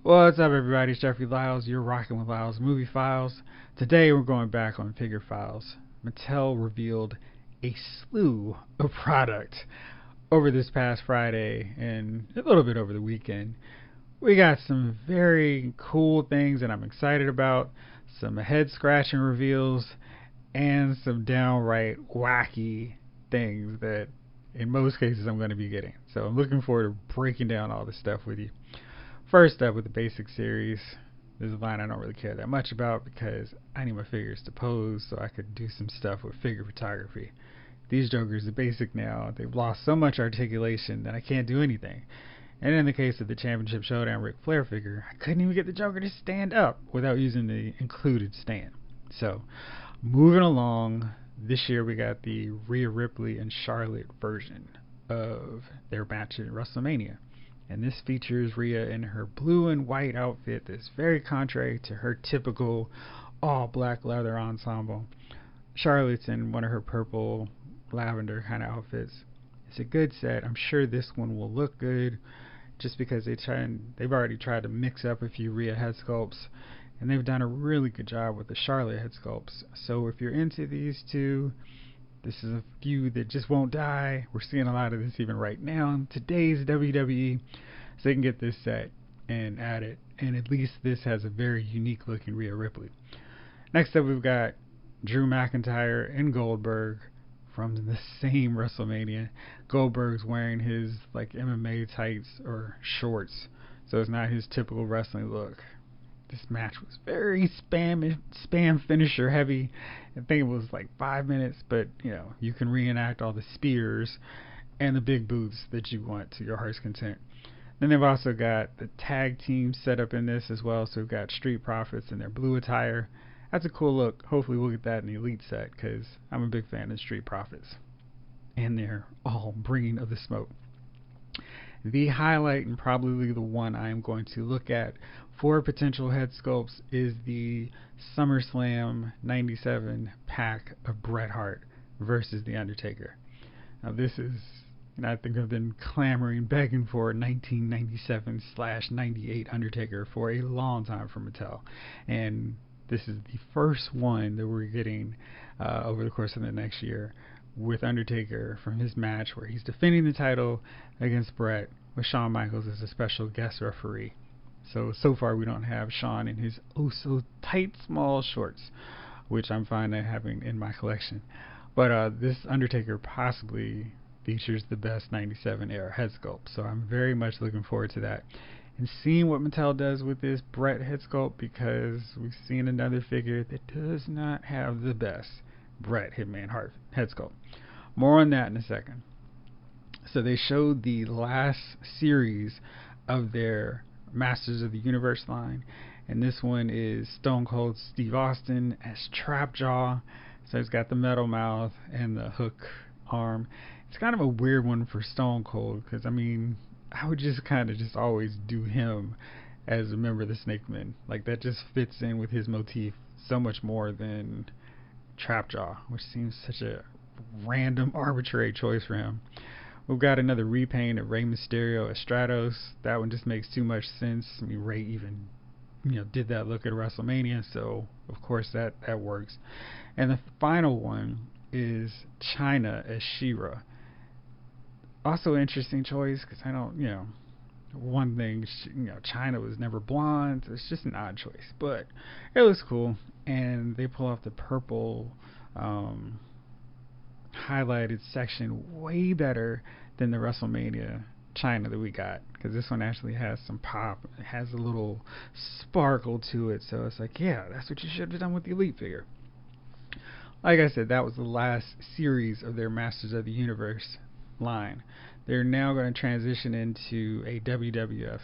What's up, everybody? It's Jeffrey Lyles. You're rocking with Lyles Movie Files. Today, we're going back on Figure Files. Mattel revealed a slew of product over this past Friday and a little bit over the weekend. We got some very cool things that I'm excited about, some head scratching reveals, and some downright wacky things that in most cases I'm going to be getting. So I'm looking forward to breaking down all this stuff with you. First up with the basic series. This is a line I don't really care that much about because I need my figures to pose so I could do some stuff with figure photography. These jokers are basic now. They've lost so much articulation that I can't do anything. And in the case of the Championship Showdown Ric Flair figure, I couldn't even get the Joker to stand up without using the included stand. So, moving along, this year we got the Ria Ripley and Charlotte version of their match at WrestleMania. And this features Ria in her blue and white outfit that's very contrary to her typical all black leather ensemble. Charlotte's in one of her purple lavender kind of outfits. It's a good set. I'm sure this one will look good just because they've already tried to mix up a few Ria head sculpts, and they've done a really good job with the Charlotte head sculpts. So if you're into these two, this is a feud that just won't die. We're seeing a lot of this even right now in today's WWE. So they can get this set and add it. And at least this has a very unique looking Ria Ripley. Next up we've got Drew McIntyre and Goldberg from the same WrestleMania. Goldberg's wearing his like MMA tights or shorts. So it's not his typical wrestling look. This match was very spam finisher heavy. I think it was like 5 minutes, but you can reenact all the spears and the big boots that you want to your heart's content. Then they've also got the tag team set up in this as well. So we've got Street Profits in their blue attire. That's a cool look. Hopefully we'll get that in the Elite set because I'm a big fan of Street Profits. And they're all bringing of the smoke. The highlight, and probably the one I'm going to look at for potential head sculpts, is the SummerSlam 97 pack of Bret Hart versus The Undertaker. Now this is, I think I've been clamoring, begging for 1997/98 Undertaker for a long time from Mattel. And this is the first one that we're getting over the course of the next year, with Undertaker from his match where he's defending the title against Bret with Shawn Michaels as a special guest referee. So far we don't have Shawn in his so tight small shorts, which I'm fine having in my collection. But this Undertaker possibly features the best 97 era head sculpt, so I'm very much looking forward to that. And seeing what Mattel does with this Bret head sculpt, because we've seen another figure that does not have the best Bradhead Manhart head sculpt. More on that in a second. So they showed the last series of their Masters of the Universe line, and this one is Stone Cold Steve Austin as Trapjaw. So he's got the metal mouth and the hook arm. It's kind of a weird one for Stone Cold because I would just kind of just always do him as a member of the Snake Men. Like that just fits in with his motif so much more than Trapjaw, which seems such a random, arbitrary choice for him. We've got another repaint of Rey Mysterio as Stratos. That one just makes too much sense. Rey even, did that look at WrestleMania, so of course that works. And the final one is China as She-Ra. Also interesting choice because I don't, one thing, China was never blonde. So it's just an odd choice, but it looks cool. And they pull off the purple highlighted section way better than the WrestleMania China that we got, because this one actually has some pop. It has a little sparkle to it, so it's like, yeah, that's what you should have done with the Elite figure. Like I said, that was the last series of their Masters of the Universe line. They're now going to transition into a WWE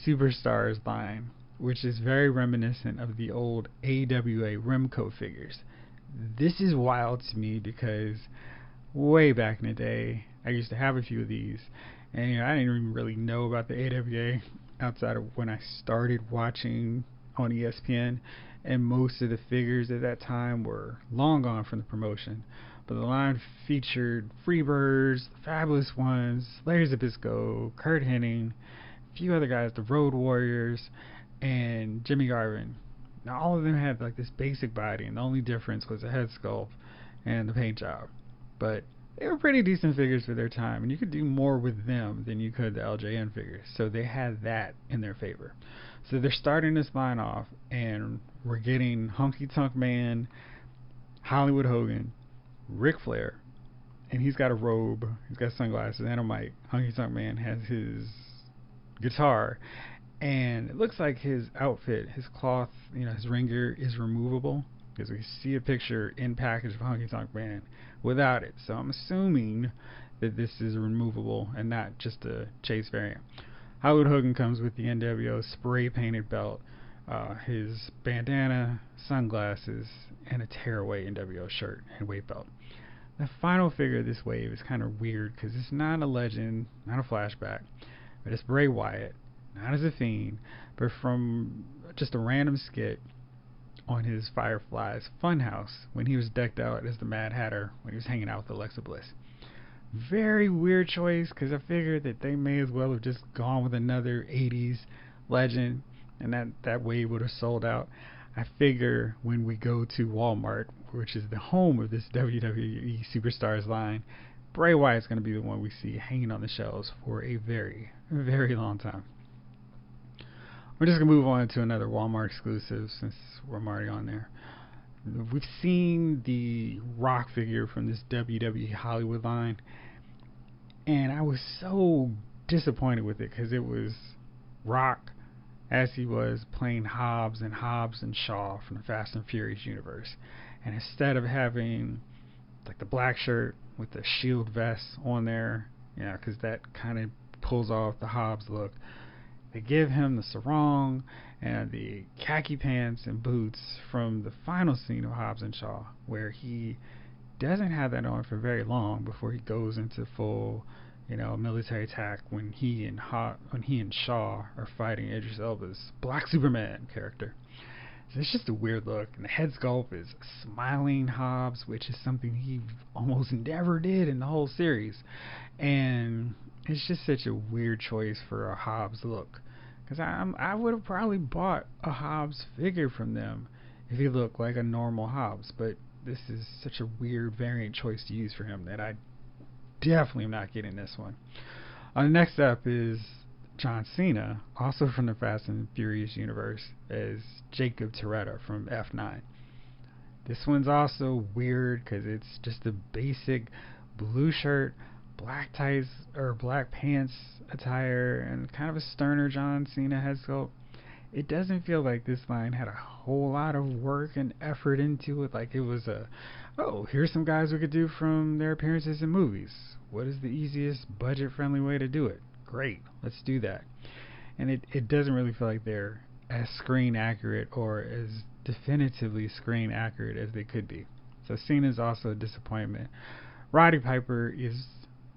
Superstars line, which is very reminiscent of the old AWA Remco figures. This is wild to me because way back in the day, I used to have a few of these, and I didn't even really know about the AWA outside of when I started watching on ESPN, and most of the figures at that time were long gone from the promotion. But the line featured Freebirds, the Fabulous Ones, Larry Zbyszko, Kurt Hennig, few other guys, the Road Warriors and Jimmy Garvin. Now all of them had like this basic body, and the only difference was the head sculpt and the paint job. But they were pretty decent figures for their time, and you could do more with them than you could the LJN figures. So they had that in their favor. So they're starting this line off, and we're getting Honky Tonk Man, Hollywood Hogan, Ric Flair, and he's got a robe, he's got sunglasses, and a mic. Honky Tonk Man has his guitar, and it looks like his outfit, his cloth, his ring gear is removable, because we see a picture in package of Honky Tonk Man without it. So I'm assuming that this is removable and not just a chase variant. Hollywood Hogan comes with the NWO spray painted belt, his bandana, sunglasses, and a tearaway NWO shirt and weight belt. The final figure of this wave is kind of weird because it's not a legend, not a flashback, but it's Bray Wyatt, not as a Fiend, but from just a random skit on his Fireflies Funhouse when he was decked out as the Mad Hatter when he was hanging out with Alexa Bliss. Very weird choice, because I figured that they may as well have just gone with another 80s legend, and that wave would have sold out. I figure when we go to Walmart, which is the home of this WWE Superstars line, Bray Wyatt's going to be the one we see hanging on the shelves for a very, very long time. We're just going to move on to another Walmart exclusive since we're already on there. We've seen the Rock figure from this WWE Hollywood line, and I was so disappointed with it because it was Rock as he was playing Hobbs and Shaw from the Fast and Furious universe. And instead of having like the black shirt with the shield vest on there, because that kind of pulls off the Hobbs look, they give him the sarong and the khaki pants and boots from the final scene of Hobbs and Shaw, where he doesn't have that on for very long before he goes into full, military attack when he and Shaw are fighting Idris Elba's Black Superman character. So it's just a weird look, and the head sculpt is smiling Hobbs, which is something he almost never did in the whole series, and it's just such a weird choice for a Hobbs look. Because I would have probably bought a Hobbs figure from them if he looked like a normal Hobbs, but this is such a weird variant choice to use for him that I definitely am not getting this one. Next up is John Cena, also from the Fast and Furious universe, as Jacob Tereta from F9. This one's also weird because it's just a basic blue shirt, black tights or black pants attire, and kind of a sterner John Cena head sculpt. It doesn't feel like this line had a whole lot of work and effort into it. Like it was here's some guys we could do from their appearances in movies. What is the easiest budget-friendly way to do it? Great, let's do that. And it doesn't really feel like they're as screen accurate or as definitively screen accurate as they could be. So Cena's also a disappointment. Roddy Piper is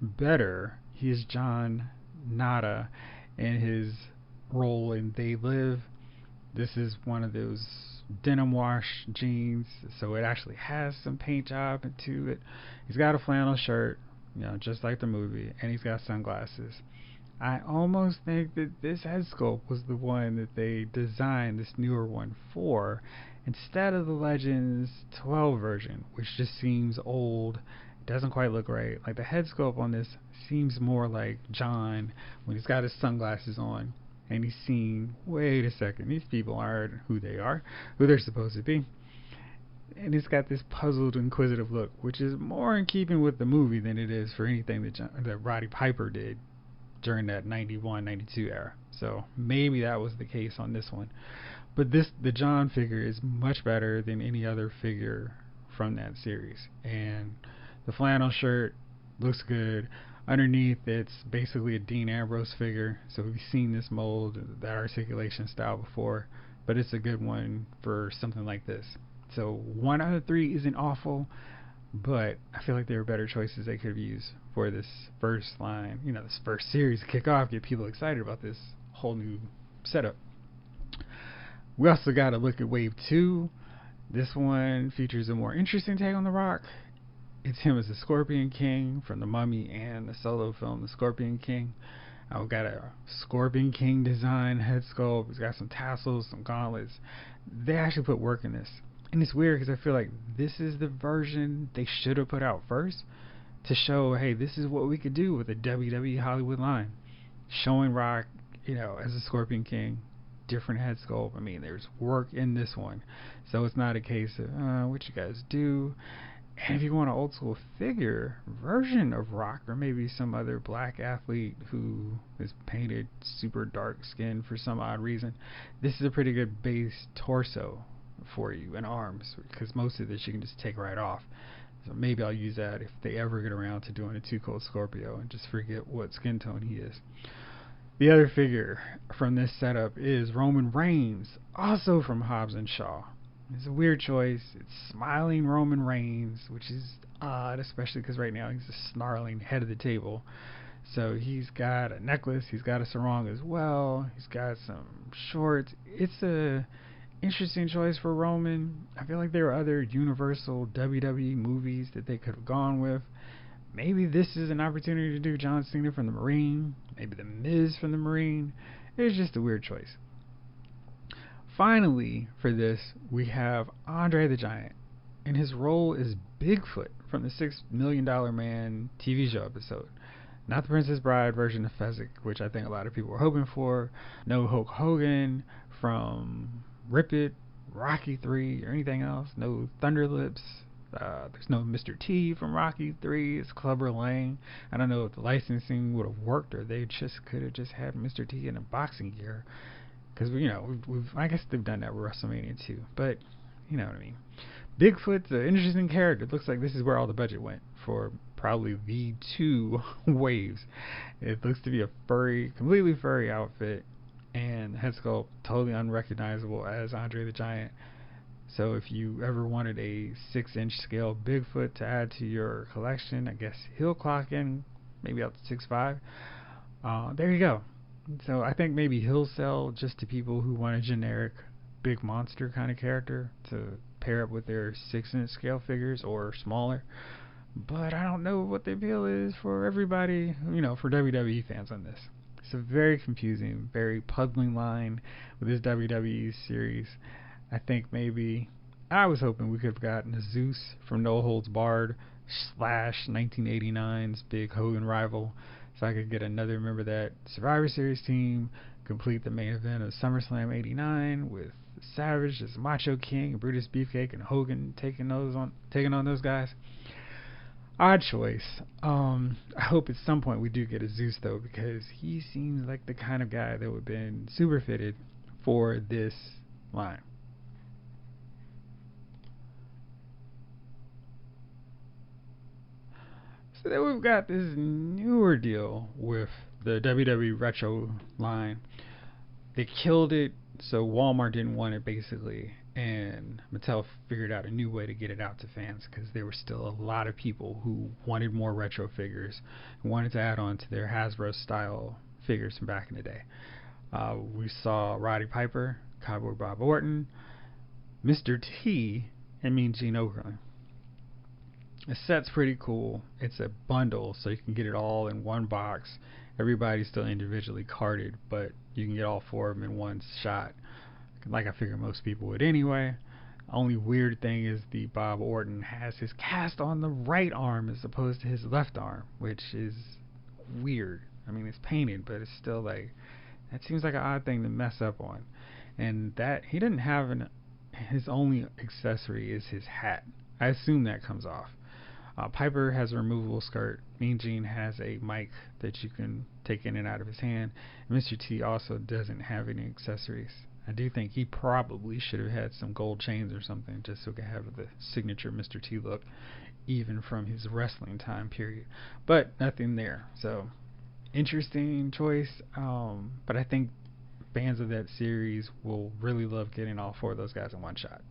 better. He is John Nada in his role in They Live. This is one of those denim wash jeans, so it actually has some paint job into it. He's got a flannel shirt, just like the movie, and he's got sunglasses. I almost think that this head sculpt was the one that they designed this newer one for, instead of the Legends 12 version, which just seems old, doesn't quite look right. Like the head sculpt on this seems more like John when he's got his sunglasses on and he's seen, wait a second, these people aren't who they're supposed to be. And he's got this puzzled, inquisitive look, which is more in keeping with the movie than it is for anything that Roddy Piper did during that 91, 92 era. So maybe that was the case on this one. But the John figure is much better than any other figure from that series. And the flannel shirt looks good. Underneath, it's basically a Dean Ambrose figure. So we've seen this mold, that articulation style before, but it's a good one for something like this. So 1 out of 3 isn't awful, but I feel like there are better choices they could have used for this first line, this first series to kick off, get people excited about this whole new setup. We also got to look at Wave 2. This one features a more interesting take on The Rock. It's him as the Scorpion King from The Mummy and the solo film The Scorpion King. I've got a Scorpion King design head sculpt. It's got some tassels, some gauntlets. They actually put work in this. And it's weird because I feel like this is the version they should have put out first to show, hey, this is what we could do with a WWE Hollywood line. Showing Rock, as a Scorpion King, different head sculpt. I mean, there's work in this one. So it's not a case of, what you guys do. And if you want an old school figure version of Rock, or maybe some other black athlete who is painted super dark skin for some odd reason, this is a pretty good base torso for you and arms, because most of this you can just take right off. So maybe I'll use that if they ever get around to doing a Too Cold Scorpio and just forget what skin tone he is. The other figure from this setup is Roman Reigns, also from Hobbs and Shaw. It's a weird choice. It's smiling Roman Reigns, which is odd, especially because right now he's a snarling head of the table. So he's got a necklace, he's got a sarong as well, he's got some shorts. It's a interesting choice for Roman. I feel like there are other Universal WWE movies that they could have gone with. Maybe this is an opportunity to do John Cena from the Marine, maybe The Miz from the Marine. It's just a weird choice. Finally, for this, we have Andre the Giant, and his role is Bigfoot from the $6 Million Man TV show episode. Not the Princess Bride version of Fezzik, which I think a lot of people were hoping for. No Hulk Hogan from Rip It, Rocky 3, or anything else. No Thunder Lips. There's no Mr. T from Rocky 3. It's Clubber Lang. I don't know if the licensing would have worked, or they just could have just had Mr. T in a boxing gear. Because, I guess they've done that with WrestleMania too. But, you know what I mean. Bigfoot's an interesting character. It looks like this is where all the budget went for probably the 2 waves. It looks to be a completely furry outfit. And head sculpt totally unrecognizable as Andre the Giant. So if you ever wanted a 6-inch scale Bigfoot to add to your collection, I guess he'll clock in maybe up to 6'5". There you go. So I think maybe he'll sell just to people who want a generic big monster kind of character to pair up with their 6-inch scale figures or smaller. But I don't know what the appeal is for everybody, for WWE fans on this. It's a very confusing, very puzzling line with this WWE series. I think maybe I was hoping we could have gotten a Zeus from No Holds Barred / 1989's big Hogan rival, so I could get another member of that Survivor Series team, complete the main event of SummerSlam '89 with Savage as Macho King, Brutus Beefcake, and Hogan taking on those guys. Odd choice. I hope at some point we do get a Zeus though, because he seems like the kind of guy that would have been super fitted for this line. So then we've got this newer deal with the WWE Retro line. They killed it, so Walmart didn't want it basically, and Mattel figured out a new way to get it out to fans, because there were still a lot of people who wanted more retro figures and wanted to add on to their Hasbro style figures from back in the day. We saw Roddy Piper, Cowboy Bob Orton, Mr. T, and Mean Gene Okerlund. The set's pretty cool. It's a bundle, so you can get it all in one box. Everybody's still individually carded, but you can get all 4 of them in one shot, like I figure most people would anyway. Only weird thing is the Bob Orton has his cast on the right arm as opposed to his left arm, which is weird. I mean, it's painted, but it's still like, that seems like an odd thing to mess up on. And that he didn't have his only accessory is his hat. I assume that comes off. Piper has a removable skirt. Mean Gene has a mic that you can take in and out of his hand. Mr. T also doesn't have any accessories. I do think he probably should have had some gold chains or something, just so he could have the signature Mr. T look, even from his wrestling time period. But nothing there. So, interesting choice. But I think fans of that series will really love getting all 4 of those guys in one shot.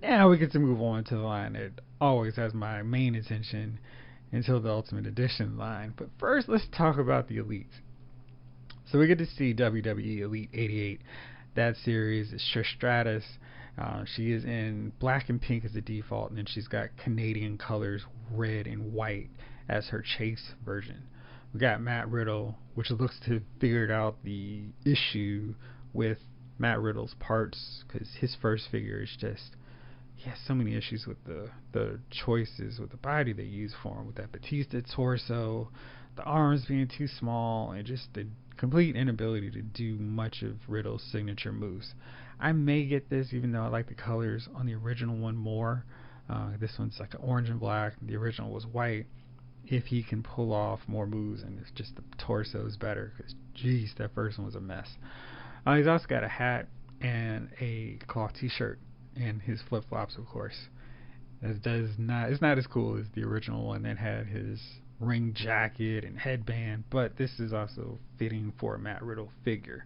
Now we get to move on to the line that always has my main attention until the Ultimate Edition line. But first, let's talk about the Elites. So we get to see WWE Elite88. That series is Trish Stratus. She is in black and pink as the default, and then she's got Canadian colors, red and white, as her chase version. We got Matt Riddle, which looks to have figured out the issue with Matt Riddle's parts, because his first figure is just, he has so many issues with the choices with the body they use for him, with that Batista torso, the arms being too small, and just the complete inability to do much of Riddle's signature moves. I may get this, even though I like the colors on the original one more. This one's like an orange and black. The original was white. If he can pull off more moves, and it's just the torso is better, because geez, that first one was a mess. He's also got a hat and a cloth t-shirt and his flip-flops, of course. It's not as cool as the original one that had his ring jacket and headband, but this is also fitting for a Matt Riddle figure.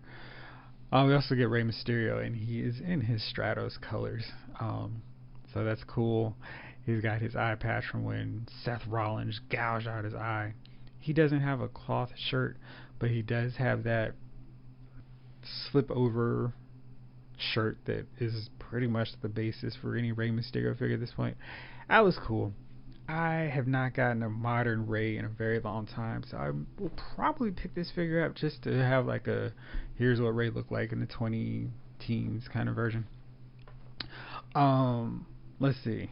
We also get Rey Mysterio, and he is in his Stratos colors, so that's cool. He's got his eye patch from when Seth Rollins gouged out his eye. He doesn't have a cloth shirt, but he does have that slip over shirt that is pretty much the basis for any Rey Mysterio figure at this point. That was cool. I have not gotten a modern Rey in a very long time, so I will probably pick this figure up just to have like a here's what Rey looked like in the 20-teens kind of version. Let's see.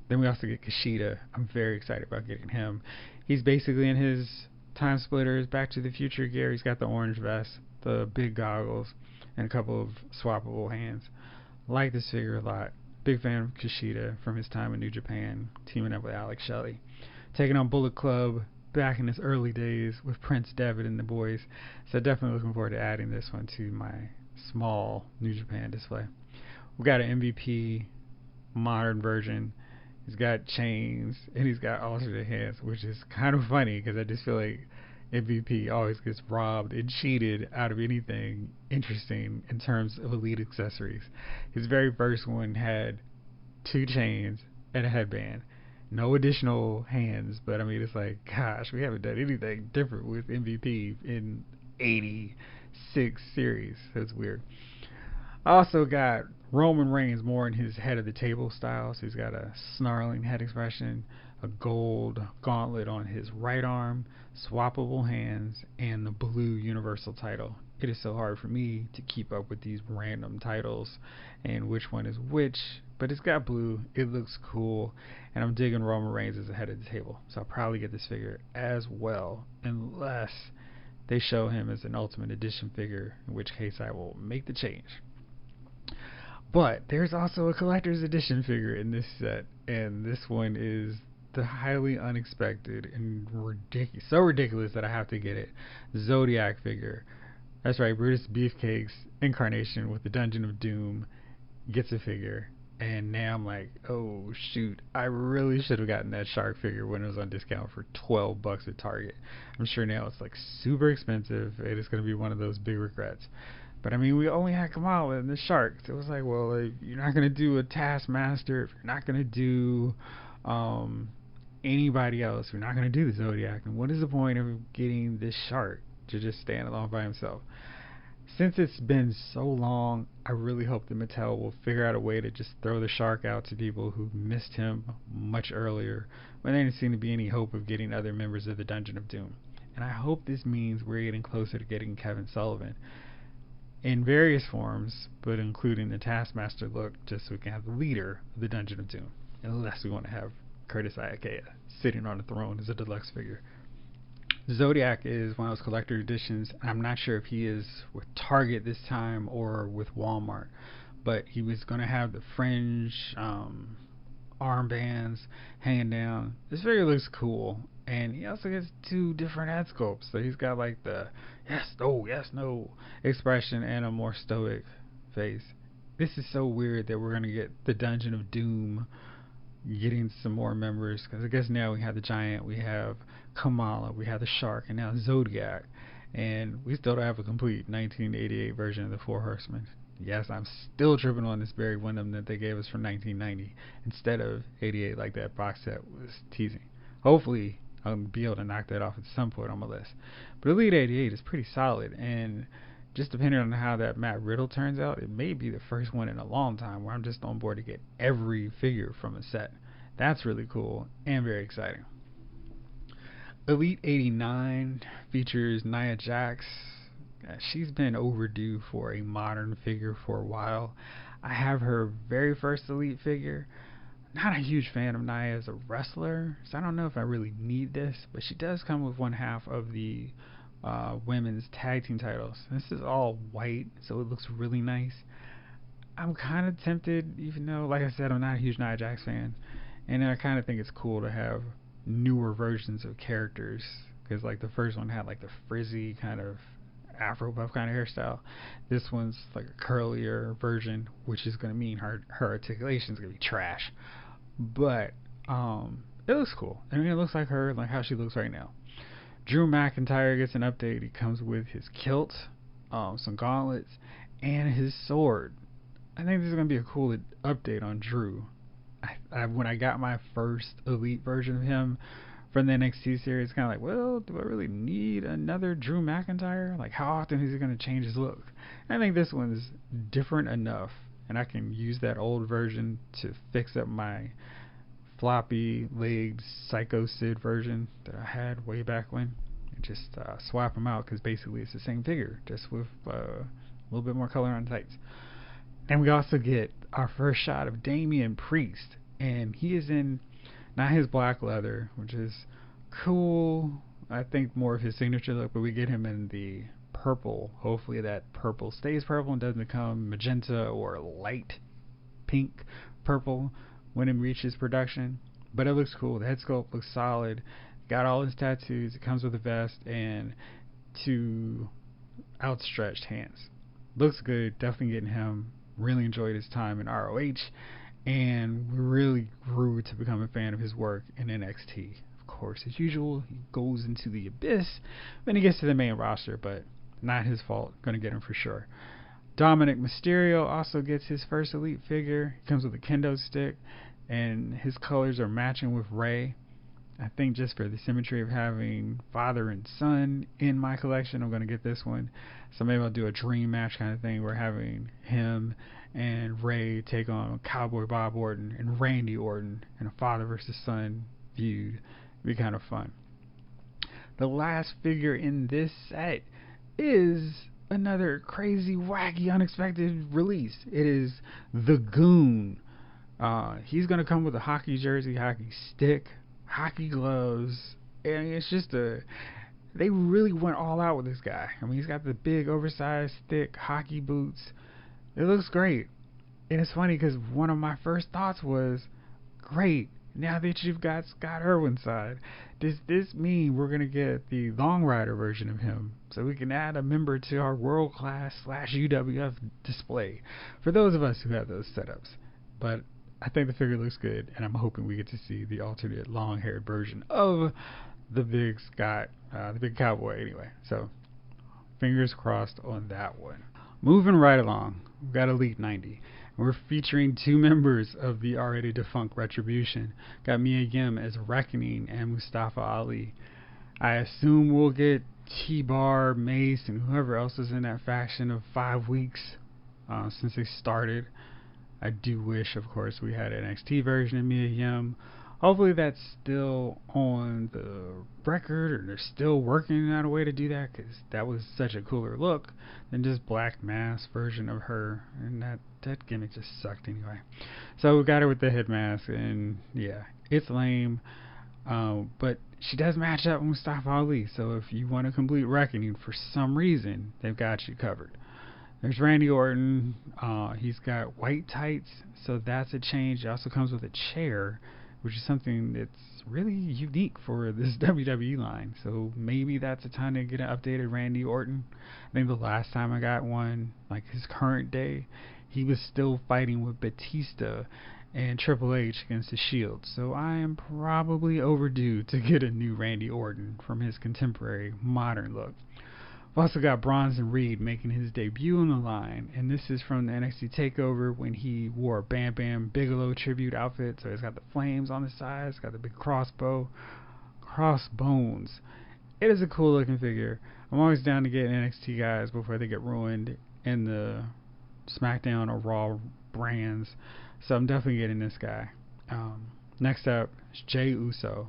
Then we also get Kishida. I'm very excited about getting him. He's basically in his Time Splitters Back to the Future gear. He's got the orange vest, the big goggles, and a couple of swappable hands. Like this figure a lot. Big fan of Kishida from his time in New Japan, teaming up with Alex Shelley. Taking on Bullet Club back in his early days with Prince Devitt and the boys. So definitely looking forward to adding this one to my small New Japan display. We got an MVP modern version. He's got chains and he's got alternate hands, which is kind of funny because I just feel like MVP always gets robbed and cheated out of anything interesting in terms of elite accessories. His very first one had 2 chains and a headband. No additional hands, but I mean, it's like, gosh, we haven't done anything different with MVP in 86 series. That's weird. I also got Roman Reigns more in his head of the table style. So he's got a snarling head expression, a gold gauntlet on his right arm, swappable hands, and the blue Universal title. It is so hard for me to keep up with these random titles and which one is which, but it's got blue, it looks cool, and I'm digging Roman Reigns as a head of the table, so I'll probably get this figure as well, unless they show him as an Ultimate Edition figure, in which case I will make the change. But there's also a collector's edition figure in this set, and this one is the highly unexpected and so ridiculous that I have to get it. Zodiac figure. That's right, Brutus Beefcake's incarnation with the Dungeon of Doom gets a figure, and now I'm like, oh shoot, I really should have gotten that shark figure when it was on discount for $12 at Target. I'm sure now it's like super expensive, and it's going to be one of those big regrets. But I mean, we only had Kamala and the Sharks. It was like, well, if you're not going to do a Taskmaster, if you're not going to do anybody else, you're not going to do the Zodiac, and what is the point of getting this Shark to just stand alone by himself? Since it's been so long, I really hope that Mattel will figure out a way to just throw the Shark out to people who missed him much earlier, when there didn't seem to be any hope of getting other members of the Dungeon of Doom. And I hope this means we're getting closer to getting Kevin Sullivan in various forms, but including the Taskmaster look, just so we can have the leader of the Dungeon of Doom, unless we want to have Curtis Iakea sitting on the throne as a deluxe figure. Zodiac is one of those collector editions. I'm not sure if he is with Target this time or with Walmart, but he was going to have the fringe armbands hanging down. This figure looks cool, and he also gets 2 different head sculpts. So he's got like the yes, no expression and a more stoic face. This is so weird that we're going to get the Dungeon of Doom getting some more members, because I guess now we have the Giant, we have Kamala, we have the Shark, and now Zodiac, and we still don't have a complete 1988 version of the 4 Horsemen. Yes, I'm still tripping on this Barry Windham that they gave us from 1990 instead of 88 like that box set was teasing. Hopefully I'll be able to knock that off at some point on my list. But Elite 88 is pretty solid, and just depending on how that Matt Riddle turns out, it may be the first one in a long time where I'm just on board to get every figure from a set. That's really cool and very exciting. Elite89 features Nia Jax. She's been overdue for a modern figure for a while. I have her very first Elite figure. Not a huge fan of Nia as a wrestler, so I don't know if I really need this, but she does come with one half of the women's tag team titles. This is all white, so it looks really nice. I'm kind of tempted, even though, like I said, I'm not a huge Nia Jax fan, and then I kind of think it's cool to have newer versions of characters, because like the first one had like the frizzy kind of afro buff kind of hairstyle. This one's like a curlier version, which is going to mean her articulation is going to be trash, but it looks cool. I mean, it looks like her, like how she looks right now. Drew McIntyre gets an update. He comes with his kilt, some gauntlets, and his sword. I think this is going to be a cool update on Drew. When I got my first Elite version of him from the NXT series, kind of like, well, do I really need another Drew McIntyre? Like, how often is he going to change his look? I think this one is different enough, and I can use that old version to fix up my floppy-legged Psycho Sid version that I had way back when, and just swap them out, because basically it's the same figure, just with a little bit more color on the tights. And we also get our first shot of Damian Priest, and he is in not his black leather, which is cool. I think more of his signature look, but we get him in the purple. Hopefully that purple stays purple and doesn't become magenta or light pink purple when it reaches production. But it looks cool. The head sculpt looks solid. Got all his tattoos. It comes with a vest and two outstretched hands. Looks good. Definitely getting him. Really enjoyed his time in ROH, and really grew to become a fan of his work in NXT. Of course, as usual, he goes into the abyss when he gets to the main roster, but not his fault. Gonna get him for sure. Dominic Mysterio also gets his first Elite figure. He comes with a kendo stick, and his colors are matching with Rey. I think just for the symmetry of having father and son in my collection, I'm going to get this one. So maybe I'll do a dream match kind of thing where having him and Rey take on Cowboy Bob Orton and Randy Orton in a father versus son feud. It'd be kind of fun. The last figure in this set is another crazy, wacky, unexpected release. It is the Goon. He's going to come with a hockey jersey, hockey stick, hockey gloves, and it's just they really went all out with this guy. I mean, he's got the big oversized thick hockey boots. It looks great. And it's funny because one of my first thoughts was, great, now that you've got Scott Irwin's side, does this mean we're going to get the Long Rider version of him so we can add a member to our world class / UWF display for those of us who have those setups? But I think the figure looks good, and I'm hoping we get to see the alternate long-haired version of the big Scott, the big cowboy anyway. So, fingers crossed on that one. Moving right along, we've got Elite 90. We're featuring two members of the already defunct Retribution. Got Mia Yim as Reckoning and Mustafa Ali. I assume we'll get T-Bar, Mace, and whoever else is in that faction of 5 weeks since they started. I do wish, of course, we had an NXT version of Mia Yim. Hopefully that's still on the record, or they're still working out a way to do that, because that was such a cooler look than just Black Mask version of her, and that gimmick just sucked anyway. So we got her with the head mask, and yeah, it's lame, but she does match up with Mustafa Ali, so if you want a complete Reckoning for some reason, they've got you covered. There's Randy Orton. He's got white tights, so that's a change. It also comes with a chair, which is something that's really unique for this WWE line. So maybe that's a time to get an updated Randy Orton. I think the last time I got one, like his current day, he was still fighting with Batista and Triple H against the Shield. So I am probably overdue to get a new Randy Orton from his contemporary modern look. We've also got Bronson Reed making his debut on the line, and this is from the NXT TakeOver when he wore a Bam Bam Bigelow tribute outfit. So he's got the flames on the sides, got the big crossbones. It is a cool looking figure. I'm always down to get NXT guys before they get ruined in the SmackDown or Raw brands, so I'm definitely getting this guy. Next up is Jey Uso.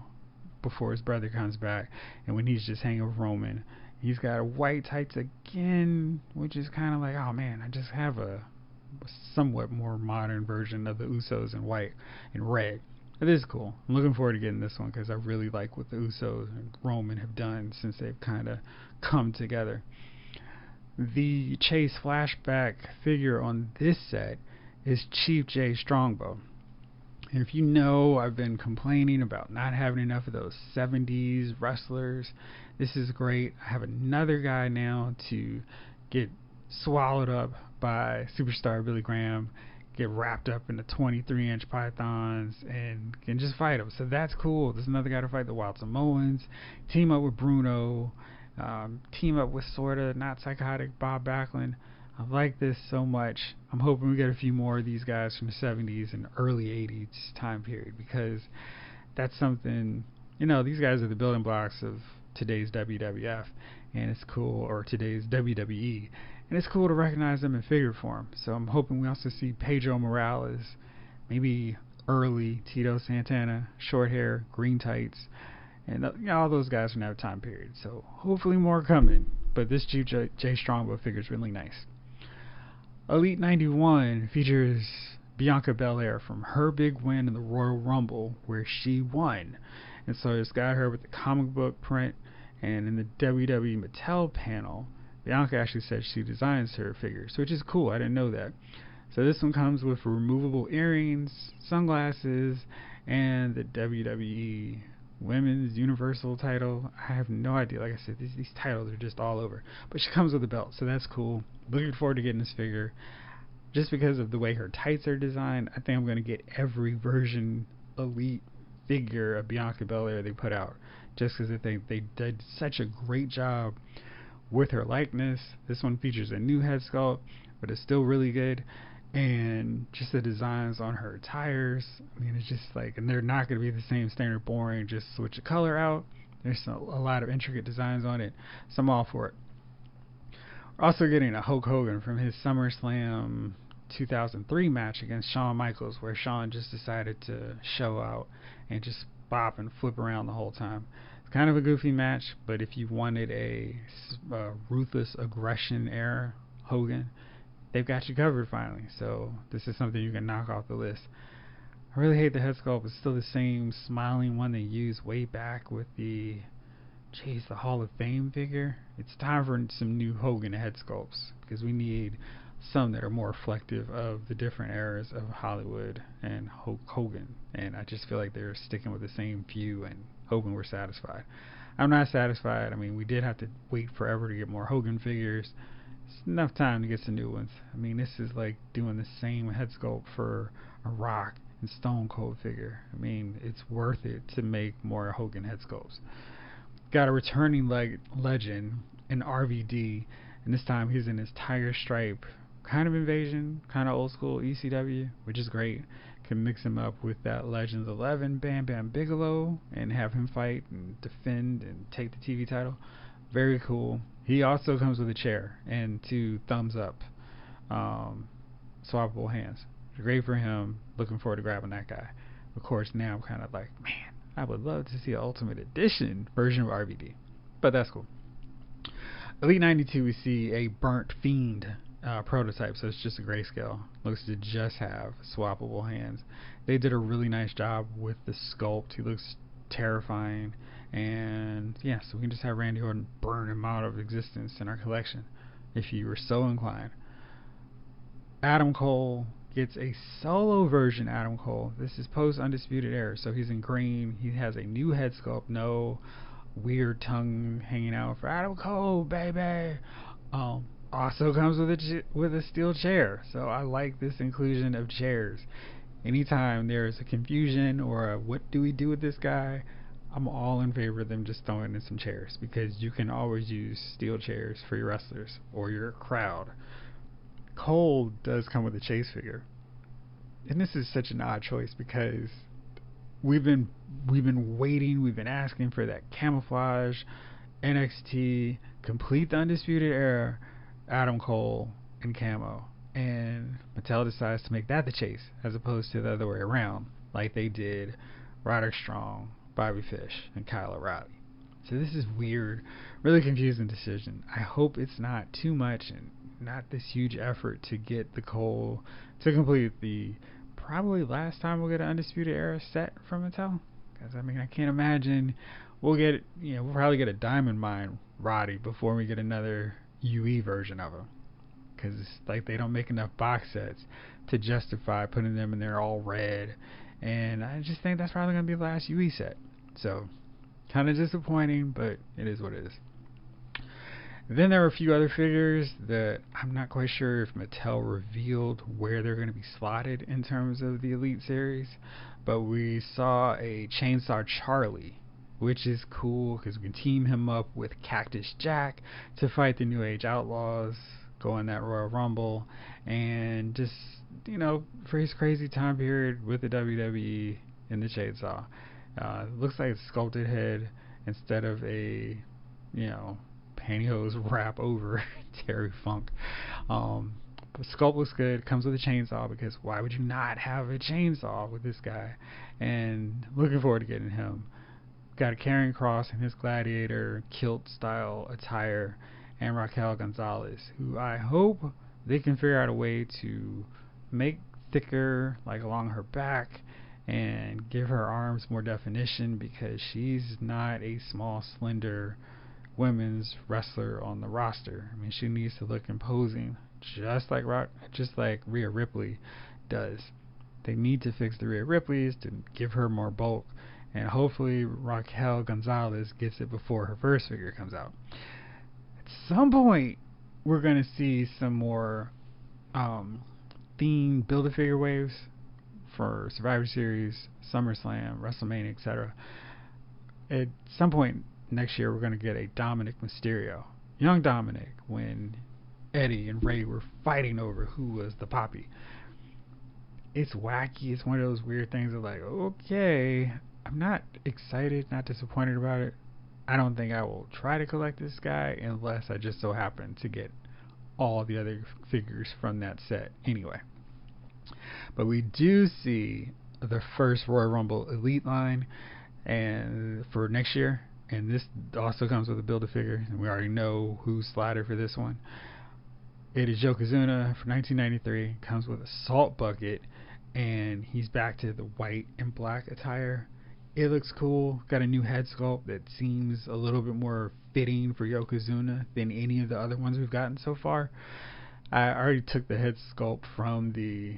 before his brother comes back, and when he's just hanging with Roman. He's got white tights again, which is kind of like, oh man, I just have a somewhat more modern version of the Usos in white and red. It is cool. I'm looking forward to getting this one because I really like what the Usos and Roman have done since they've kind of come together. The Chase flashback figure on this set is Chief J Strongbow. And if you know, I've been complaining about not having enough of those 70s wrestlers. This is great. I have another guy now to get swallowed up by Superstar Billy Graham, get wrapped up in the 23-inch pythons, and can just fight him. So that's cool. There's another guy to fight the Wild Samoans, team up with Bruno, team up with sorta not psychotic Bob Backlund. I like this so much. I'm hoping we get a few more of these guys from the 70s and early 80s time period, because that's something, these guys are the building blocks of today's WWF, and it's cool, or today's WWE, and it's cool to recognize them in figure form. So I'm hoping we also see Pedro Morales, maybe early Tito Santana, short hair, green tights, and all those guys from that time period. So hopefully more coming, but this Chief J Strongbow figure is really nice. Elite 91 features Bianca Belair from her big win in the Royal Rumble, where she won. And so it's got her with the comic book print, and in the WWE Mattel panel, Bianca actually said she designs her figures, which is cool. I didn't know that. So this one comes with removable earrings, sunglasses, and the WWE Women's Universal title. I have no idea. Like I said, these titles are just all over. But she comes with a belt, so that's cool. Looking forward to getting this figure. Just because of the way her tights are designed, I think I'm going to get every version Elite figure of Bianca Belair they put out, just because I think they did such a great job with her likeness. This one features a new head sculpt, but it's still really good, and just the designs on her tires, I mean, it's just like, and they're not going to be the same standard boring just switch the color out. There's a lot of intricate designs on it, so I'm all for it. We're also getting a Hulk Hogan from his SummerSlam 2003 match against Shawn Michaels, where Shawn just decided to show out and just bop and flip around the whole time. It's kind of a goofy match, but if you wanted a ruthless aggression era Hogan, they've got you covered finally. So this is something you can knock off the list. I really hate the head sculpt. It's still the same smiling one they used way back with the Hall of Fame figure. It's time for some new Hogan head sculpts, because we need some that are more reflective of the different eras of Hollywood and Hulk Hogan, and I just feel like they're sticking with the same few and hoping we're satisfied. I'm not satisfied. I mean, we did have to wait forever to get more Hogan figures. It's enough time to get some new ones. I mean, this is like doing the same head sculpt for a Rock and Stone Cold figure. I mean, it's worth it to make more Hogan head sculpts. Got a returning legend in RVD, and this time he's in his tiger stripe kind of invasion, kind of old school ECW, which is great. Can mix him up with that Legends 11 Bam Bam Bigelow and have him fight and defend and take the TV title. Very cool. He also comes with a chair and 2 thumbs up swappable hands. Great for him. Looking forward to grabbing that guy. Of course, now I'm kind of like, man, I would love to see an Ultimate Edition version of RVD, but that's cool. Elite 92, we see a Burnt Fiend prototype, so it's just a grayscale. Looks to just have swappable hands. They did a really nice job with the sculpt. He looks terrifying, and yeah, so we can just have Randy Orton burn him out of existence in our collection if you were so inclined. Adam Cole gets a solo version. Adam Cole, this is post Undisputed Era, so he's in green. He has a new head sculpt, no weird tongue hanging out for Adam Cole, baby. Also comes with a steel chair, so I like this inclusion of chairs. Anytime there's a confusion or a what do we do with this guy, I'm all in favor of them just throwing in some chairs, because you can always use steel chairs for your wrestlers or your crowd. Cole does come with a Chase figure, and this is such an odd choice because we've been waiting, we've been asking for that camouflage NXT complete the Undisputed Era Adam Cole in camo, and Mattel decides to make that the Chase as opposed to the other way around, like they did Roderick Strong Bobby Fish, and Kyle O'Reilly. So this is weird, really confusing decision. I hope it's not too much and not this huge effort to get the Cole to complete the probably last time we'll get an Undisputed Era set from Mattel. Because I mean, I can't imagine we'll probably get a Diamond Mine Roddy before we get another UE version of him. Because like they don't make enough box sets to justify putting them in there all red, and I just think that's probably gonna be the last UE set. So kind of disappointing, but it is what it is. Then there were a few other figures that I'm not quite sure if Mattel revealed where they're going to be slotted in terms of the Elite series, but we saw a Chainsaw Charlie, which is cool because we can team him up with Cactus Jack to fight the New Age Outlaws, go in that Royal Rumble, and just, for his crazy time period with the WWE in the Chainsaw. Looks like a sculpted head instead of a, pantyhose wrap over Terry Funk. But sculpt looks good. Comes with a chainsaw because why would you not have a chainsaw with this guy? And looking forward to getting him. Got a Karrion Kross in his gladiator kilt style attire, and Raquel Gonzalez, who I hope they can figure out a way to make thicker, like along her back, and give her arms more definition, because she's not a small, slender women's wrestler on the roster. I mean, she needs to look imposing, just like Ria Ripley does. They need to fix the Ria Ripleys to give her more bulk, and hopefully Raquel Gonzalez gets it before her first figure comes out. At some point, we're going to see some more themed Build-A-Figure waves for Survivor Series, SummerSlam, WrestleMania, etc. At some point next year, we're going to get a Dominic Mysterio, young Dominic, when Eddie and Ray were fighting over who was the Poppy. It's wacky. It's one of those weird things of like, okay, I'm not excited, not disappointed about it. I don't think I will try to collect this guy unless I just so happen to get all the other figures from that set anyway. But we do see the first Royal Rumble Elite line and for next year, and this also comes with a Build-A-Figure, and we already know who's slotted for this one. It is Yokozuna for 1993. Comes with a salt bucket, and he's back to the white and black attire. It looks cool. Got a new head sculpt that seems a little bit more fitting for Yokozuna than any of the other ones we've gotten so far. I already took the head sculpt from the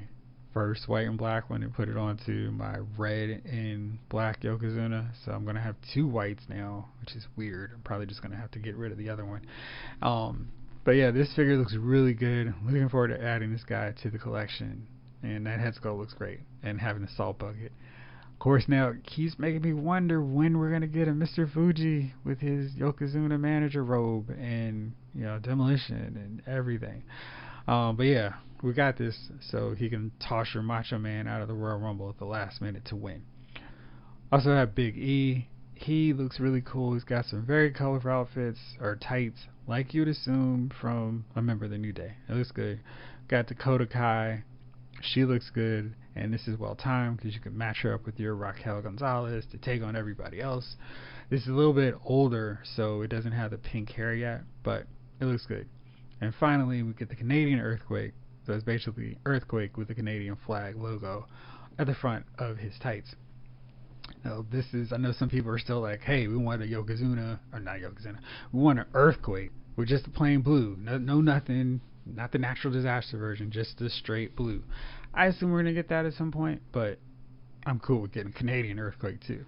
first white and black one and put it onto my red and black Yokozuna, so I'm gonna have two whites now, which is weird. I'm probably just gonna have to get rid of the other one. But yeah, this figure looks really good. I'm looking forward to adding this guy to the collection, and that head sculpt looks great, and having the salt bucket. Of course, now it keeps making me wonder when we're gonna get a Mr. Fuji with his Yokozuna manager robe and demolition and everything. But yeah, we got this, so he can toss your Macho Man out of the Royal Rumble at the last minute to win. Also have Big E. He looks really cool. He's got some very colorful outfits, or tights, like you'd assume from a member of the New Day. It looks good. Got Dakota Kai. She looks good, and this is well timed because you can match her up with your Raquel Gonzalez to take on everybody else. This is a little bit older, so it doesn't have the pink hair yet, but it looks good. And finally, we get the Canadian Earthquake. So it's basically Earthquake with the Canadian flag logo at the front of his tights. Now, I know some people are still like, hey, we want a Yokozuna, or not Yokozuna, we want an Earthquake with just the plain blue. No nothing, not the natural disaster version, just the straight blue. I assume we're going to get that at some point, but I'm cool with getting Canadian Earthquake too.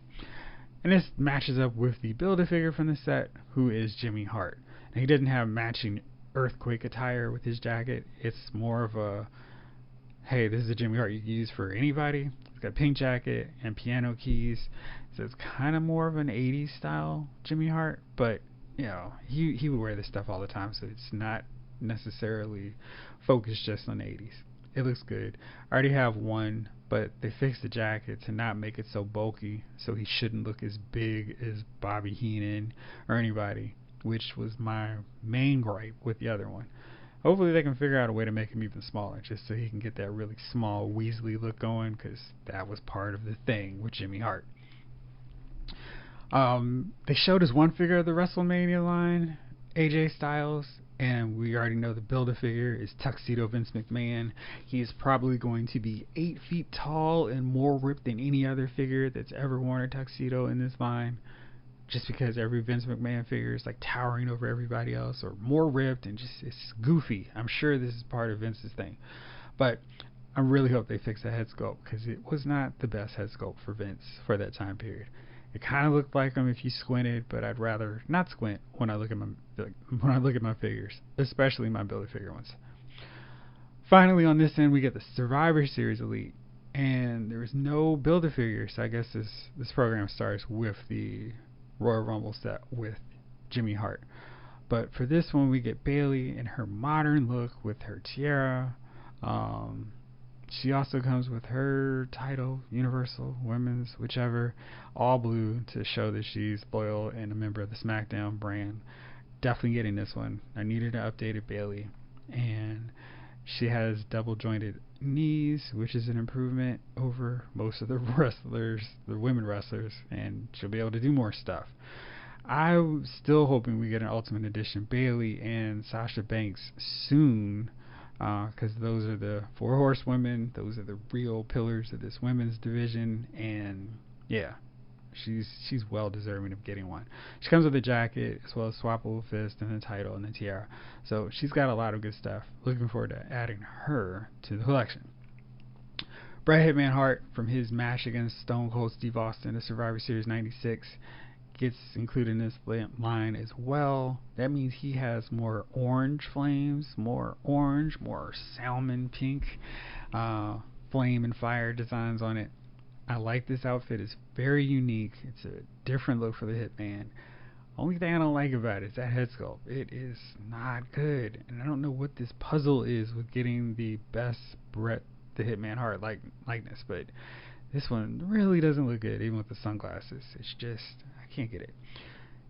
And this matches up with the Build-A-Figure from the set, who is Jimmy Hart. And he doesn't have matching Earthquake attire with his jacket. It's more of a, hey, this is a Jimmy Hart you can use for anybody. It's got a pink jacket and piano keys, so it's kind of more of an 80s style Jimmy Hart, but he would wear this stuff all the time, so it's not necessarily focused just on the 80s. It looks good. I already have one, but they fixed the jacket to not make it so bulky, so he shouldn't look as big as Bobby Heenan or anybody, which was my main gripe with the other one. Hopefully they can figure out a way to make him even smaller, just so he can get that really small Weasley look going, because that was part of the thing with Jimmy Hart. They showed us one figure of the WrestleMania line, AJ Styles, and we already know the Build-A-Figure is Tuxedo Vince McMahon. He is probably going to be 8 feet tall and more ripped than any other figure that's ever worn a tuxedo in this line, just because every Vince McMahon figure is like towering over everybody else or more ripped and just it's goofy. I'm sure this is part of Vince's thing, but I really hope they fix the head sculpt because it was not the best head sculpt for Vince for that time period. It kind of looked like him if you squinted, but I'd rather not squint when I look at my figures, especially my Build-A-Figure ones. Finally, on this end, we get the Survivor Series Elite, and there is no Build-A-Figure, so I guess this program starts with the Royal Rumble set with Jimmy Hart. But for this one, we get Bayley in her modern look with her tiara. She also comes with her title, Universal, Women's, whichever, all blue to show that she's loyal and a member of the SmackDown brand. Definitely getting this one. I needed an updated Bayley. And she has double jointed knees, which is an improvement over most of the wrestlers, the women wrestlers, and she'll be able to do more stuff. I'm still hoping we get an Ultimate Edition Bayley and Sasha Banks soon, because those are the 4 horsewomen. Those are the real pillars of this women's division, and yeah, she's well deserving of getting one. She comes with a jacket as well as swappable fist and the title and the tiara, so she's got a lot of good stuff. Looking forward to adding her to the collection. Bradhead Manhart, from his match against Stone Cold Steve Austin at Survivor Series 96, gets included in this line as well. That means he has more orange flames, more orange, more salmon pink flame and fire designs on it. I like this outfit. It's very unique. It's a different look for the Hitman. Only thing I don't like about it is that head sculpt. It is not good, and I don't know what this puzzle is with getting the best Bret the Hitman Hart likeness, but this one really doesn't look good, even with the sunglasses. It's just, I can't get it.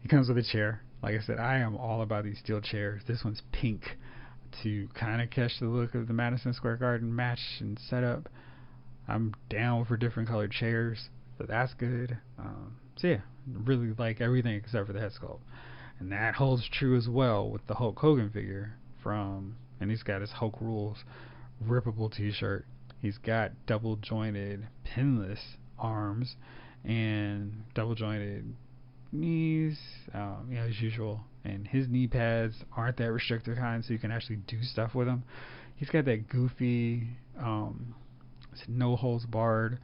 It comes with a chair. Like I said, I am all about these steel chairs. This one's pink to kind of catch the look of the Madison Square Garden match and setup. I'm down for different colored chairs, so that's good. So yeah, really like everything except for the head sculpt. And that holds true as well with the Hulk Hogan figure and he's got his Hulk Rules rippable t-shirt. He's got double jointed pinless arms and double jointed knees, as usual. And his knee pads aren't that restricted kind, so you can actually do stuff with them. He's got that goofy, no holds barred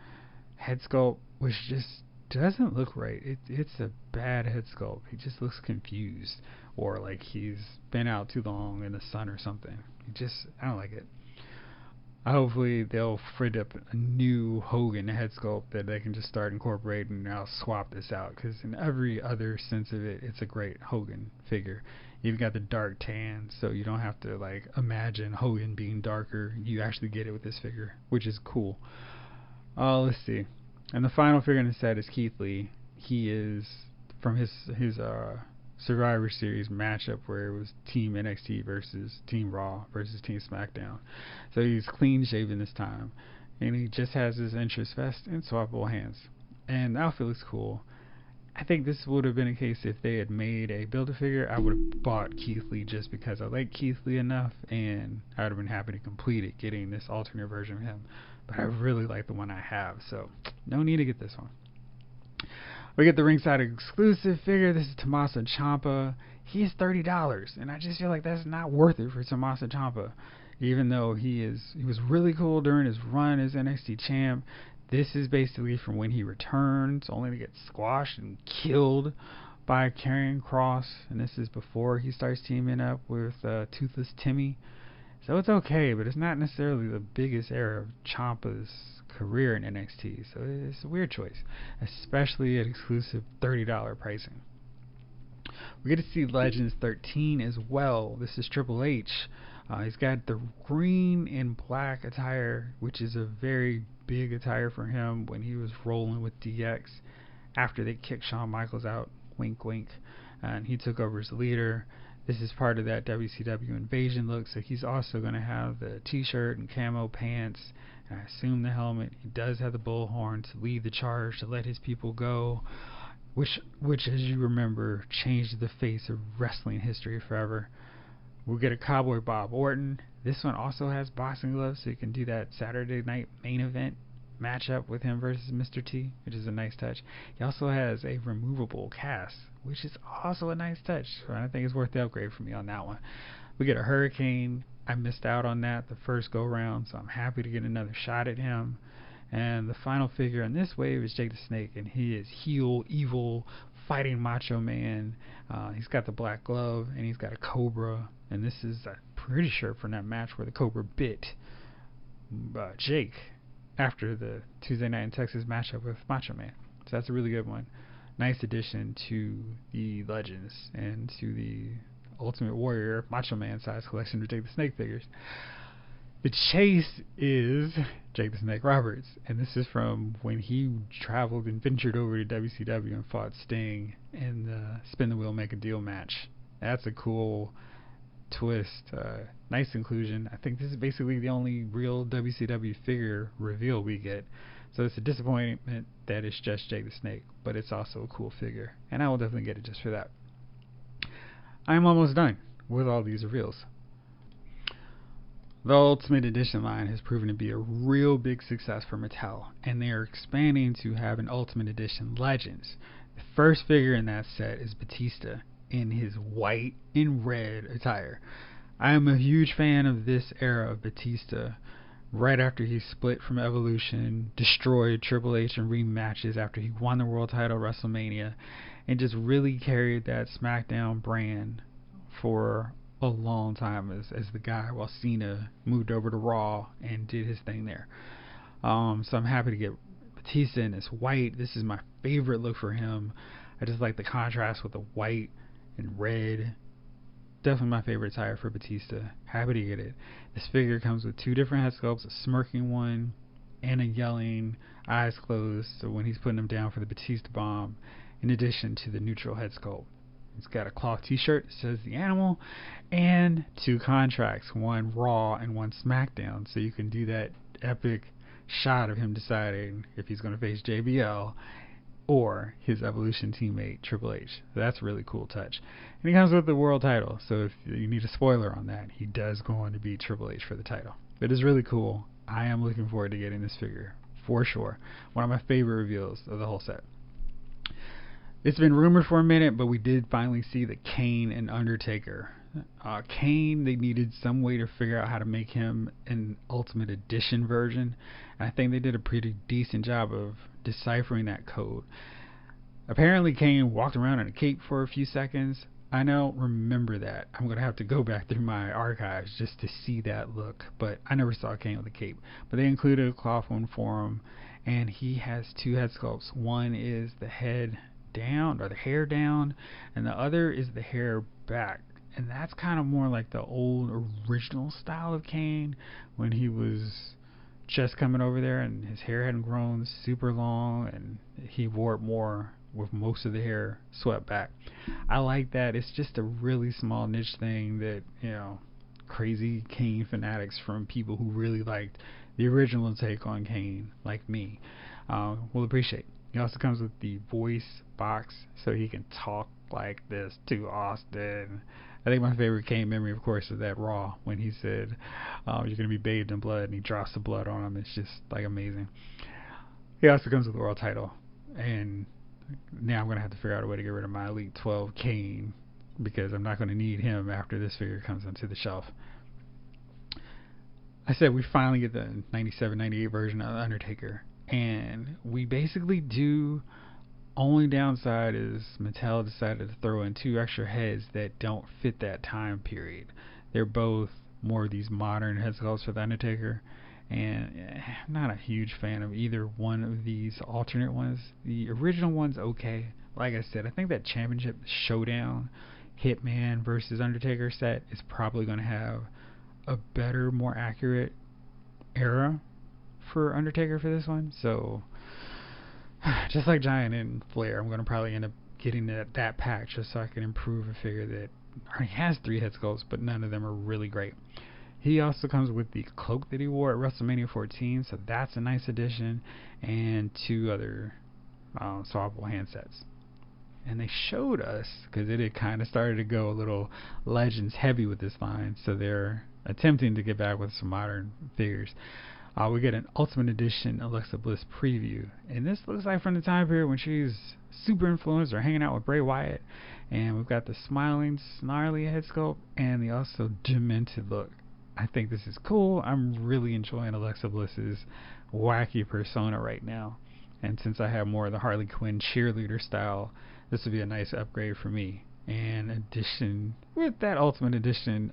head sculpt, which just doesn't look right. It's a bad head sculpt. He just looks confused, or like he's been out too long in the sun or something. I don't like it. Hopefully they'll free up a new Hogan head sculpt that they can just start incorporating, and I'll swap this out, because in every other sense of it, it's a great Hogan figure. You've got the dark tan, so you don't have to like imagine Hogan being darker. You actually get it with this figure, which is cool. Let's see. And the final figure in the set is Keith Lee. He is from his Survivor Series matchup where it was Team NXT versus Team Raw versus Team SmackDown. So he's clean shaven this time, and he just has his entrance vest and swappable hands. And the outfit looks cool. I think this would have been a case if they had made a Build-A-Figure. I would have bought Keith Lee just because I like Keith Lee enough, and I would have been happy to complete it, getting this alternate version of him. But I really like the one I have, so no need to get this one. We get the Ringside Exclusive figure. This is Tommaso Ciampa. He is $30, and I just feel like that's not worth it for Tommaso Ciampa. Even though he was really cool during his run as NXT champ. This is basically from when he returns, only to get squashed and killed by Karrion Kross, and this is before he starts teaming up with Toothless Timmy. So it's okay, but it's not necessarily the biggest era of Ciampa's career in NXT, so it's a weird choice, especially at exclusive $30 pricing. We get to see Legends 13 as well. This is Triple H. He's got the green and black attire, which is a very big attire for him when he was rolling with DX after they kicked Shawn Michaels out, wink wink, and he took over as leader. This is part of that WCW Invasion look, so he's also going to have the t-shirt and camo pants, and I assume the helmet. He does have the bullhorn to lead the charge to let his people go. which as you remember changed the face of wrestling history forever. We'll get a Cowboy Bob Orton. This one also has boxing gloves, so you can do that Saturday night main event matchup with him versus Mr. T, which is a nice touch. He also has a removable cast, which is also a nice touch. So I think it's worth the upgrade for me on that one. We get a Hurricane. I missed out on that the first go round, so I'm happy to get another shot at him. And the final figure on this wave is Jake the Snake, and he is heel, evil, fighting Macho Man. He's got the black glove, and he's got a cobra. And this is, I'm pretty sure, from that match where the cobra bit Jake after the Tuesday Night in Texas matchup with Macho Man. So that's a really good one. Nice addition to the Legends and to the Ultimate Warrior Macho Man size collection of Jake the Snake figures. The chase is Jake the Snake Roberts, and this is from when he traveled and ventured over to WCW and fought Sting in the Spin the Wheel Make a Deal match. That's a cool twist. Nice inclusion. I think this is basically the only real WCW figure reveal we get, so it's a disappointment that it's just Jake the Snake, but it's also a cool figure, and I will definitely get it just for that. I'm almost done with all these reveals. The Ultimate Edition line has proven to be a real big success for Mattel, and they are expanding to have an Ultimate Edition Legends. The first figure in that set is Batista in his white and red attire. I am a huge fan of this era of Batista. Right after he split from Evolution, destroyed Triple H in rematches after he won the world title at WrestleMania, and just really carried that SmackDown brand for a long time as the guy, while Cena moved over to Raw and did his thing there. So I'm happy to get Batista in this white. This is my favorite look for him. I just like the contrast with the white and red. Definitely my favorite attire for Batista. Happy to get it. This figure comes with two different head sculpts, a smirking one and a yelling, eyes closed, so when he's putting them down for the Batista bomb, in addition to the neutral head sculpt. It's got a cloth t-shirt that says the animal, and two contracts, one Raw and one SmackDown, so you can do that epic shot of him deciding if he's going to face JBL or his Evolution teammate Triple H. So that's a really cool touch. And he comes with the world title, so if you need a spoiler on that, he does go on to beat Triple H for the title. It is really cool. I am looking forward to getting this figure, for sure. One of my favorite reveals of the whole set. It's been rumored for a minute, but we did finally see the Kane and Undertaker. Kane, they needed some way to figure out how to make him an Ultimate Edition version. And I think they did a pretty decent job of deciphering that code. Apparently Kane walked around in a cape for a few seconds. I don't remember that. I'm going to have to go back through my archives just to see that look. But I never saw Kane with a cape. But they included a cloth one for him. And he has two head sculpts. One is the head down, or the hair down, and the other is the hair back, and that's kind of more like the old original style of Kane when he was just coming over there and his hair hadn't grown super long and he wore it more with most of the hair swept back. I like that. It's just a really small niche thing that, you know, crazy Kane fanatics from people who really liked the original take on Kane, like me, will appreciate. He also comes with the voice box, so he can talk like this to Austin. I think my favorite Kane memory, of course, is that Raw when he said, "You're going to be bathed in blood," and he drops the blood on him. It's just like amazing. He also comes with the world title, and now I'm going to have to figure out a way to get rid of my Elite 12 Kane because I'm not going to need him after this figure comes onto the shelf. I said we finally get the 97-98 version of Undertaker. And we basically do. Only downside is Mattel decided to throw in two extra heads that don't fit that time period. They're both more of these modern head sculpts for the Undertaker, and I'm not a huge fan of either one of these alternate ones. The original one's okay. Like I said, I think that Championship Showdown Hitman versus Undertaker set is probably going to have a better, more accurate era for Undertaker for this one. So just like Giant and Flair, I'm going to probably end up getting that pack just so I can improve a figure that already has three head sculpts, but none of them are really great. He also comes with the cloak that he wore at WrestleMania 14, so that's a nice addition, and two other swappable handsets. and they showed us, because it had kind of started to go a little Legends heavy with this line, so they're attempting to get back with some modern figures. We get an Ultimate Edition Alexa Bliss preview, and this looks like from the time period when she's super influenced or hanging out with Bray Wyatt. And we've got the smiling, snarly head sculpt and the also demented look. I think this is cool. I'm really enjoying Alexa Bliss's wacky persona right now. And since I have more of the Harley Quinn cheerleader style, this would be a nice upgrade for me. And addition, with that Ultimate Edition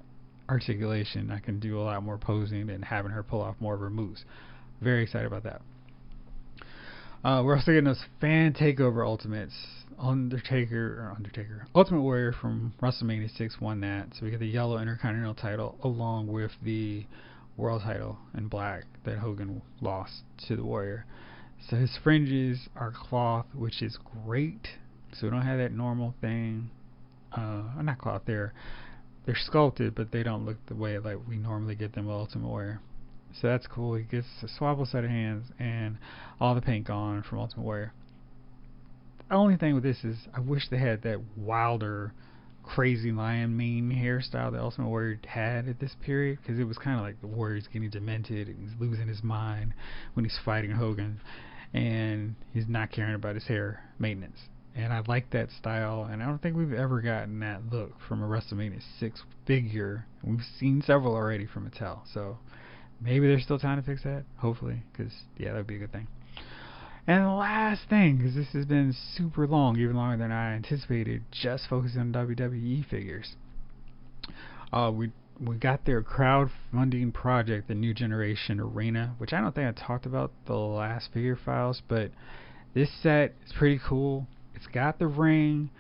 articulation, I can do a lot more posing and having her pull off more of her moves. Very excited about that. We're also getting those fan takeover ultimates. Ultimate Warrior from WrestleMania 6 won that, so we get the yellow Intercontinental title along with the world title in black that Hogan lost to the Warrior. So his fringes are cloth, which is great. So we don't have that normal thing. Not cloth, they're sculpted, but they don't look the way like we normally get them with Ultimate Warrior. So that's cool. He gets a swappable set of hands and all the paint gone from Ultimate Warrior. The only thing with this is I wish they had that wilder, crazy lion mane hairstyle that Ultimate Warrior had at this period, because it was kind of like the Warrior's getting demented and he's losing his mind when he's fighting Hogan, and he's not caring about his hair maintenance. And I like that style, and I don't think we've ever gotten that look from a WrestleMania 6 figure. We've seen several already from Mattel, so maybe there's still time to fix that, hopefully, because yeah, that would be a good thing. And the last thing, because this has been super long, even longer than I anticipated, just focusing on WWE figures. We got their crowdfunding project, the New Generation Arena, which I don't think I talked about the last figure files, but this set is pretty cool. It's got the ring,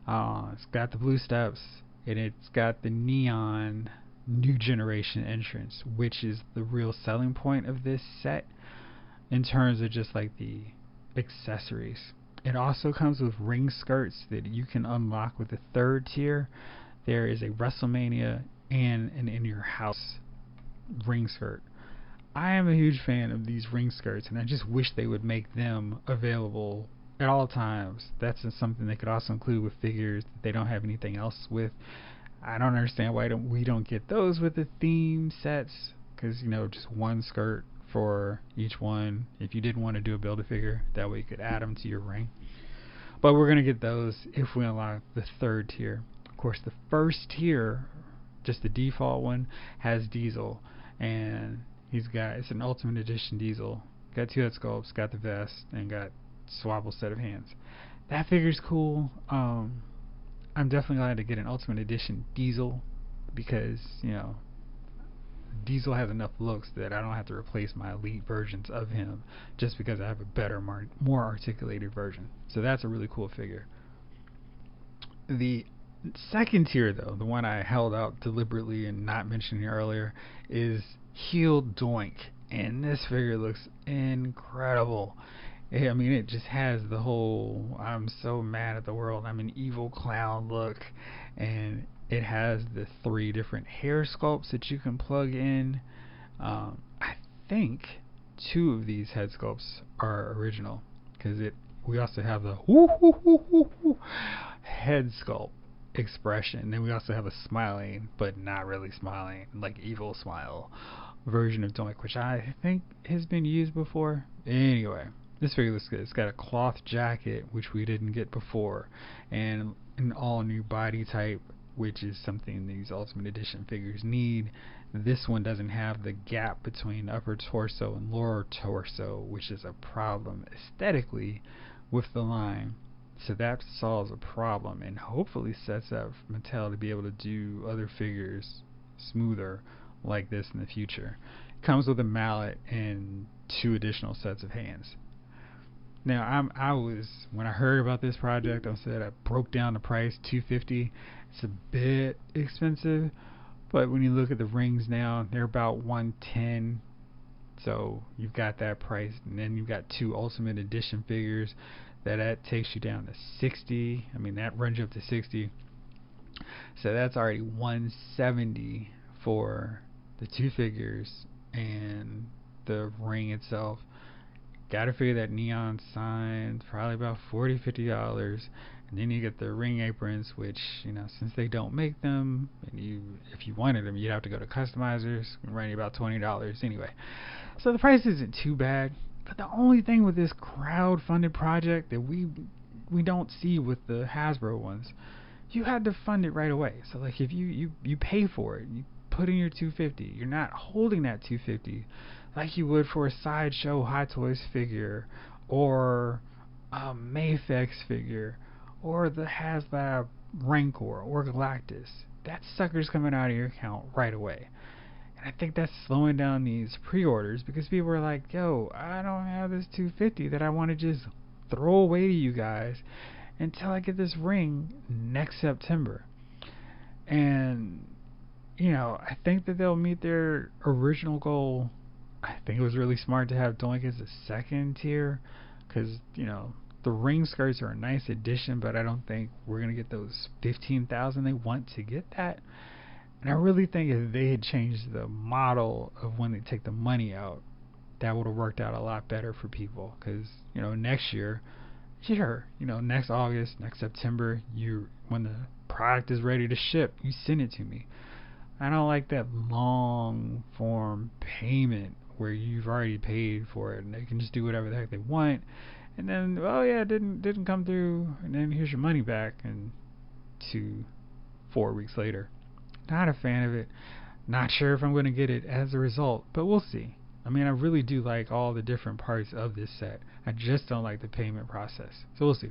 it's got the blue steps, and it's got the neon New Generation entrance, which is the real selling point of this set in terms of just like the accessories. It also comes with ring skirts that you can unlock with the third tier. There is a WrestleMania and an In Your House ring skirt. I am a huge fan of these ring skirts, and I just wish they would make them available at all times. That's something they could also include with figures that they don't have anything else with. I don't understand why we don't get those with the theme sets, because just one skirt for each one. If you didn't want to do a Build-A-Figure, that way you could add them to your ring. But we're going to get those if we unlock the third tier. Of course, the first tier, just the default one, has Diesel, and it's an Ultimate Edition Diesel. Got two head sculpts, got the vest, and got swappable set of hands. That figure's cool. I'm definitely glad to get an Ultimate Edition Diesel, because Diesel has enough looks that I don't have to replace my elite versions of him just because I have a better, more articulated version. So that's a really cool figure. The second tier, though, the one I held out deliberately and not mentioning earlier, is Heel Doink, and this figure looks incredible. It just has the whole I'm so mad at the world, I'm an evil clown look, and it has the 3 different hair sculpts that you can plug in. I think 2 of these head sculpts are original, because we also have the head sculpt expression, and we also have a smiling but not really smiling, like evil smile version of Doink, which I think has been used before. Anyway, this figure looks good. It's got a cloth jacket, which we didn't get before, and an all new body type, which is something these Ultimate Edition figures need. This one doesn't have the gap between upper torso and lower torso, which is a problem aesthetically with the line. So that solves a problem and hopefully sets up Mattel to be able to do other figures smoother like this in the future. It comes with a mallet and 2 additional sets of hands. Now, when I heard about this project, I broke down the price, $250. It's a bit expensive, but when you look at the rings now, they're about $110. So you've got that price, and then you've got 2 Ultimate Edition figures that takes you down to $60. That runs you up to $60. So that's already $170 for the 2 figures and the ring itself. Gotta figure that neon sign, probably about $40-$50. And then you get the ring aprons, which, since they don't make them, and if you wanted them, you'd have to go to customizers, running about $20 anyway. So the price isn't too bad. But the only thing with this crowd-funded project that we don't see with the Hasbro ones, you had to fund it right away. So like if you pay for it, you put in your $250, you're not holding that $250 like you would for a Sideshow Hot Toys figure or a Mayfex figure or the HasLab Rancor or Galactus. That sucker's coming out of your account right away. And I think that's slowing down these pre-orders because people are like, yo, I don't have this $250 that I want to just throw away to you guys until I get this ring next September. And, I think that they'll meet their original goal. I think it was really smart to have Doink as a second tier because, the ring skirts are a nice addition, but I don't think we're going to get those 15,000 they want to get that. And I really think if they had changed the model of when they take the money out, that would have worked out a lot better for people. Because, next year, next August, next September, when the product is ready to ship, you send it to me. I don't like that long form payment where you've already paid for it and they can just do whatever the heck they want. And then, it didn't come through, and then here's your money back, and 4 weeks later. Not a fan of it. Not sure if I'm going to get it as a result, but we'll see. I mean, I really do like all the different parts of this set. I just don't like the payment process. So we'll see.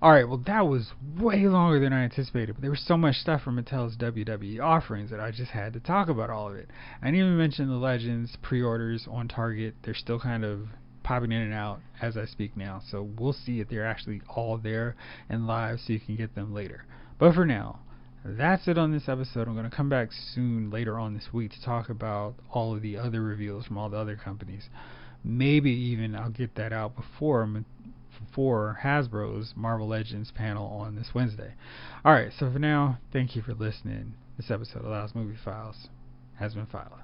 Alright, well that was way longer than I anticipated, but there was so much stuff from Mattel's WWE offerings that I just had to talk about all of it. I didn't even mention the Legends pre-orders on Target. They're still kind of popping in and out as I speak now, so we'll see if they're actually all there and live so you can get them later. But for now, that's it on this episode. I'm going to come back soon later on this week to talk about all of the other reveals from all the other companies. Maybe even I'll get that out before Hasbro's Marvel Legends panel on this Wednesday. Alright, so for now, thank you for listening. This episode of Lyle's Movie Files has been filed.